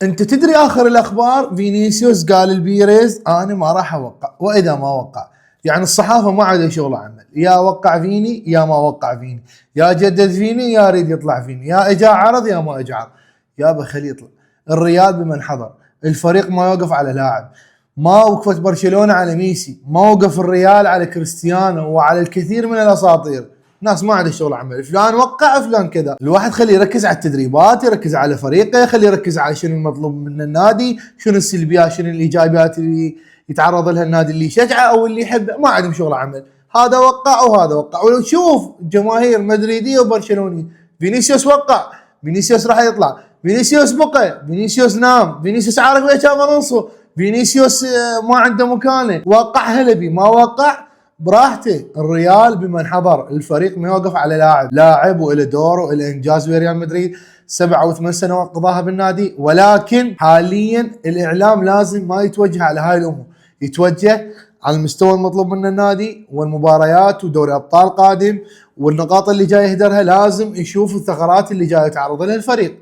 انت تدري اخر الاخبار فينيسيوس قال البيريز انا ما راح اوقع، واذا ما وقع يعني الصحافه ما عاد شغل عمل، يا وقع فيني يا ما وقع فيني، يا جدد فيني يا ريد يطلع فيني، يا اجا عرض يا ما اجا عرض. يابا خليه يطلع. الريال بمن حضر، الفريق ما يوقف على لاعب، ما وقفت برشلونه على ميسي، ما وقف الريال على كريستيانو وعلى الكثير من الاساطير. ناس ما عندها شغل عمل، فلان وقع فلان كذا. الواحد خليه يركز على التدريبات، يركز على فريقه، خليه يركز على شنو المطلوب من النادي، شنو السلبيات شنو الايجابيات اللي يتعرض لها النادي اللي يشجعه او اللي يحبه. ما عندهم شغل عمل، هذا وقع وهذا وقع. ولو تشوف جماهير مدريديه وبرشلونيه، فينيسيوس وقع، فينيسيوس راح يطلع، فينيسيوس بقى، فينيسيوس نام، فينيسيوس عارف ليش منصه، فينيسيوس ما عنده مكانه، وقع هلبي ما وقع براحته. الريال بمن حضر، الفريق ما يوقف على لاعب وله دور وله انجاز بريال مدريد. 7 و8 سنوات قضاها بالنادي، ولكن حاليا الاعلام لازم ما يتوجه على هاي الامور، يتوجه على المستوى المطلوب من النادي والمباريات ودوري ابطال قادم والنقاط اللي جاي يهدرها. لازم يشوف الثغرات اللي جاي يتعرض لها الفريق.